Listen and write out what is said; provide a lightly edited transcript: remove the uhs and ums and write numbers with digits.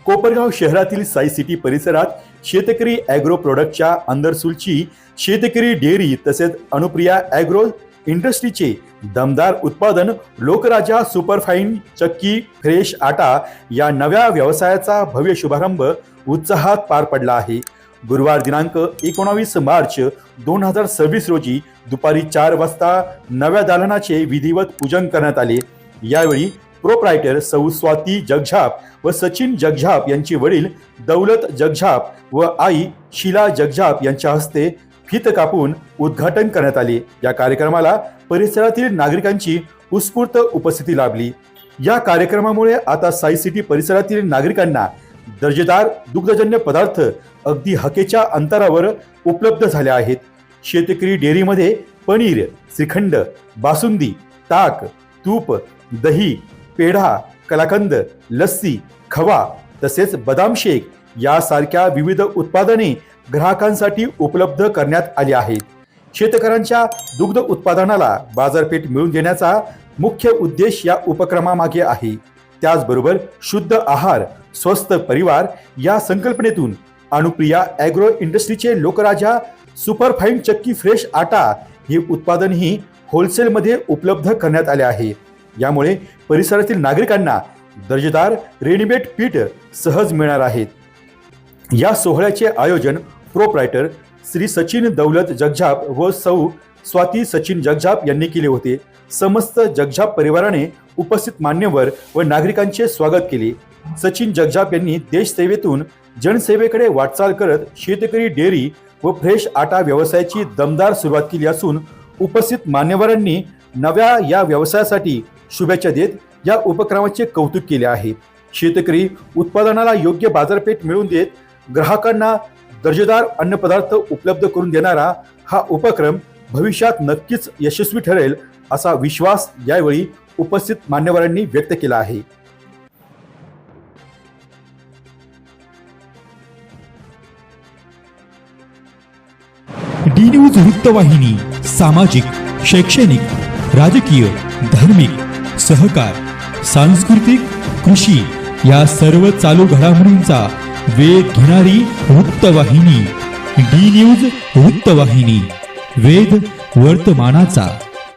कोपरगाव शहरातील साई सिटी परिसरात शेतकरी ॲग्रो प्रोडक्टच्या अंदरसूलची शेतकरी डेअरी तसेच अनुप्रिया ॲग्रो इंडस्ट्रीचे दमदार उत्पादन लोकराजा सुपरफाईन चक्की फ्रेश आटा या नव्या व्यवसायाचा भव्य शुभारंभ उत्साहात पार पडला आहे। गुरुवार दिनांक 19 मार्च 2026 रोजी दुपारी 4 वाजता नव्या दालनाचे विधिवत पूजन करण्यात आले। यावेळी प्रोप्रायटर सौ स्वाती जगझाप व सचिन जगझाप यांचे वडील दौलत जगझाप व आई शीला जगझाप यांच्या हस्ते फीत कापून उद्घाटन करण्यात आले। या कार्यक्रमाला परिसरातील नागरिकांची उत्स्फूर्त उपस्थिती लाभली। या कार्यक्रमामुळे आता साई सिटी परिसरातील नागरिकांना दर्जेदार दुग्धजन्य पदार्थ अगदी हकेच्या अंतरावर उपलब्ध झाले आहेत। शेतकरी डेअरीमध्ये पनीर, श्रीखंड, बासुंदी, ताक, तूप, दही, पेढा, कलाकंद, लस्सी, खवा तसेच बदाम शेक यासारख्या विविध उत्पादने ग्राहकांसाठी उपलब्ध करण्यात आली आहेत। शेतकऱ्यांच्या दुग्ध उत्पादनाला बाजारपेठ मिळवून देण्याचा मुख्य उद्देश या उपक्रमामागे आहे। त्याचबरोबर शुद्ध आहार, स्वस्थ परिवार या संकल्पनेतून अनुप्रिया ॲग्रो इंडस्ट्रीचे लोकराजा सुपरफाईन चक्की फ्रेश आटा हे उत्पादनही होलसेलमध्ये उपलब्ध करण्यात आले आहे। यामुळे परिसरातील नागरिकांना दर्जेदार रेडीमेड पीठ सहज मिळणार आहेत। या सोहळ्याचे आयोजन प्रोप्रायटर श्री सचिन दौलत जगझाप व सौ स्वाती सचिन जगझाप यांनी केले होते। समस्त जगझाप परिवाराने उपस्थित मान्यवर व नागरिकांचे स्वागत केले। सचिन जगझाप यांनी देशसेवेतून जनसेवेकडे वाटचाल करत शेतकरी डेअरी व फ्रेश आटा व्यवसायाची दमदार सुरुवात केली असून उपस्थित मान्यवरांनी नव्या या व्यवसायासाठी शुभेच्छा देत या उपक्रमाचे कौतुक केले आहे। शेतकरी उत्पादनाला योग्य बाजारपेठ मिळवून देत ग्राहकांना दर्जेदार अन्नपदार्थ उपलब्ध करून देणारा हा उपक्रम भविष्यात नक्कीच यशस्वी ठरेल असा विश्वास यावेळी उपस्थित मान्यवरांनी व्यक्त केला आहे। डी न्यूज वृत्तवाहिनी सामाजिक, शैक्षणिक, राजकीय, धार्मिक, सहकार, सांस्कृतिक, कृषी या सर्व चालू घडामोडींचा वेध घेणारी वृत्तवाहिनी डी न्यूज वृत्तवाहिनी, वेध वर्तमानाचा।